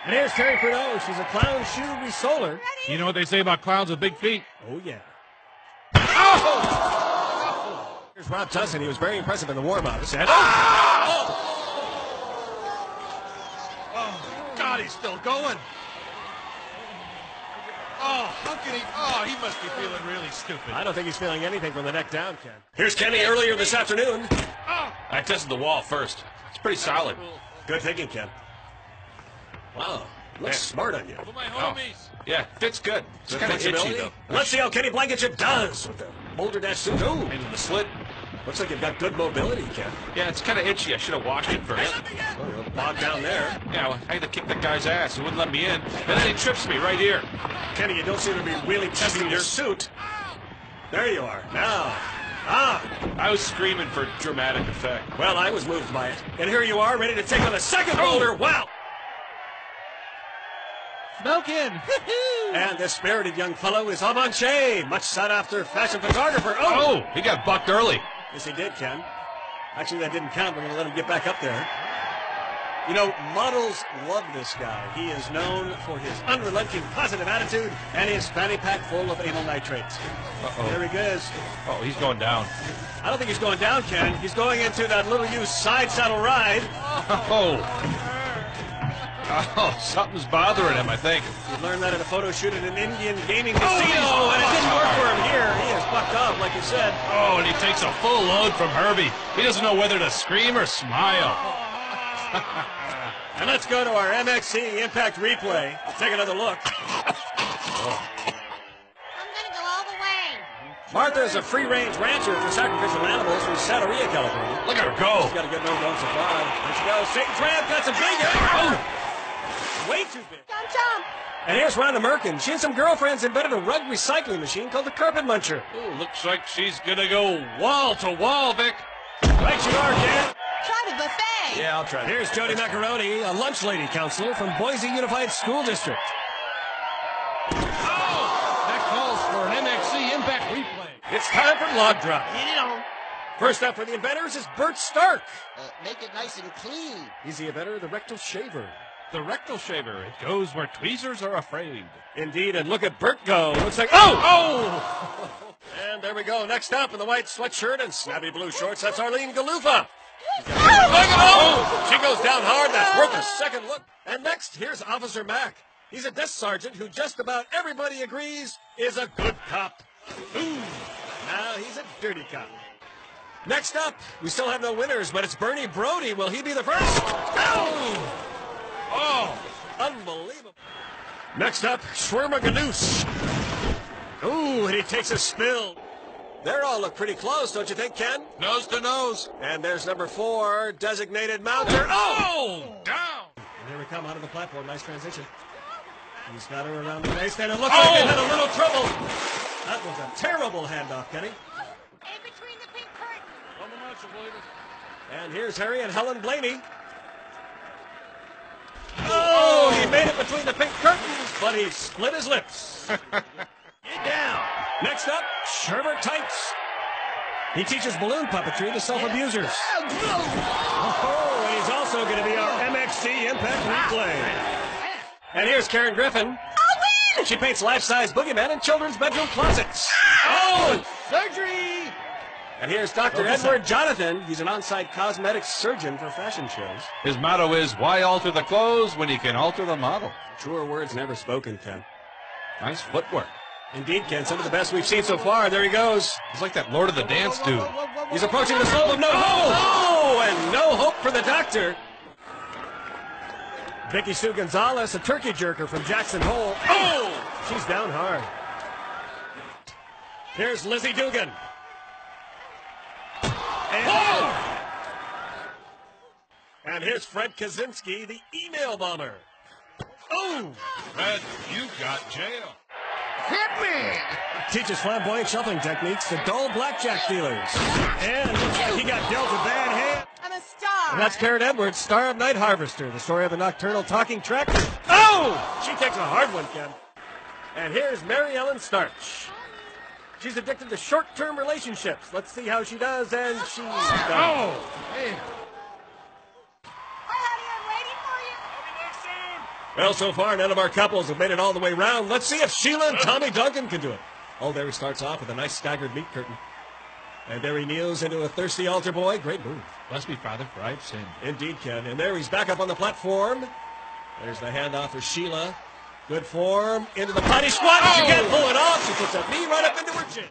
And here's Terry Purdue. She's a clown shoe resoler. You know what they say about clowns with big feet? Oh, yeah. Oh! Here's Rob Tussin. He was very impressive in the warm-up. Oh, God, he's still going. Oh, how can he? Oh, he must be feeling really stupid. I don't think he's feeling anything from the neck down, Ken. Here's Kenny earlier this afternoon. I tested the wall first. It's pretty solid. Good thinking, Ken. Wow, looks smart on you. For my homies. Yeah, fits good. It's kind of itchy, Flexibility. though. Let's see how Kenny Blankenship does with the Boulder Dash suit. Ooh, Into the slit. looks like you've got good mobility, Ken. Yeah, it's kind of itchy. I should have washed it first. Oh, you're bogged down there. Yeah, well, I had to kick that guy's ass. He wouldn't let me in. And then he trips me right here. Kenny, you don't seem to be really testing your suit. There you are. Now. I was screaming for dramatic effect. Well, I was moved by it. And here you are, ready to take on the second boulder. Wow. Smoking. And this spirited young fellow is Avanche, much sought after fashion photographer. Oh, he got bucked early. Yes, he did, Ken. Actually, that didn't count. We're going to let him get back up there. You know, models love this guy. He is known for his unrelenting positive attitude and his fanny pack full of amyl nitrates. There he goes. Oh, he's going down. I don't think he's going down, Ken. He's going into that little used side saddle ride. Oh, something's bothering him, I think. He learned that at a photo shoot at an Indian gaming casino, and it didn't work for him here. He is fucked up, like you said. Oh, and he takes a full load from Herbie. He doesn't know whether to scream or smile. And let's go to our MXC Impact replay. Take another look. I'm gonna go all the way. Martha is a free-range rancher for sacrificial animals from Santeria, California. Look at her go. She's got a good no-don't supply. There she goes. Satan's Ramp got some big. Way too big. Jump, jump. And here's Rhonda Merkin. She and some girlfriends invented a rug recycling machine called the Carpet Muncher. Ooh, looks like she's gonna go wall to wall, Vic. Right you are, Ken. Try the buffet. Yeah, I'll try. Here's Jody Macaroni, a lunch lady counselor from Boise Unified School District. That calls for an MXC Impact replay. It's time for log drop. Get it on. First up for the inventors is Bert Stark. Make it nice and clean. He's the inventor of the rectal shaver. The rectal shaver. It goes where tweezers are afraid. Indeed, and look at Bert go. Looks like, oh! And there we go. Next up in the white sweatshirt and snappy blue shorts, that's Arlene Galufa. Oh! She goes down hard. That's worth a second look. And next, here's Officer Mack. He's a desk sergeant who just about everybody agrees is a good cop. Ooh. Now he's a dirty cop. Next up, we still have no winners, but it's Bernie Brody. Will he be the first? Oh! Oh, unbelievable. Next up, Schwerma Ganous. Ooh, and he takes a spill. They all look pretty close, don't you think, Ken? Nose to nose. And there's number 4, designated mounter. Oh! Down. And here we come out of the platform. Nice transition. He's got her around the waist, and it looks like they had a little trouble. That was a terrible handoff, Kenny. In between the pink curtain. And here's Harry and Helen Blaney. Oh, he made it between the pink curtains, but he split his lips. Get down. Next up, Sherbert Tights. He teaches balloon puppetry to self-abusers. Oh, and he's also going to be our MXC Impact replay. And here's Karen Griffin. I'll win. She paints life-size boogeyman in children's bedroom closets. Oh, Surgery. and here's Dr. Edward Jonathan. He's an on-site cosmetic surgeon for fashion shows. His motto is, why alter the clothes when you can alter the model? Truer words never spoken, Ken. Nice footwork. Indeed, Ken, some of the best we've seen so far. There he goes. He's like that Lord of the Dance dude. He's approaching the slope of no hope. Oh, and no hope for the doctor. Vicky Sue Gonzalez, a turkey jerker from Jackson Hole. Oh, she's down hard. Here's Lizzie Dugan. And here's Fred Kaczynski, the email bomber. Oh, Fred, you got jail. Hit me. teaches flamboyant shuffling techniques to dull blackjack dealers. And looks like he got dealt a bad hand. I'm a star. And that's Karen Edwards, star of Night Harvester, the story of the nocturnal talking tractor. Oh! She takes a hard one, Ken. And here's Mary Ellen Starch. She's addicted to short-term relationships. Let's see how she does, and she's done. Oh! Hey. Hi, honey, I'm waiting for you. Well, so far, none of our couples have made it all the way round. Let's see if Sheila and Tommy Duncan can do it. Oh, there he starts off with a nice staggered meat curtain. And there he kneels into a thirsty altar boy. Great move. Bless me, Father, for I've sinned. Indeed, Ken. And there he's back up on the platform. There's the handoff for Sheila. Good form into the potty squat. She can't pull it off. She puts a knee right up into her chin.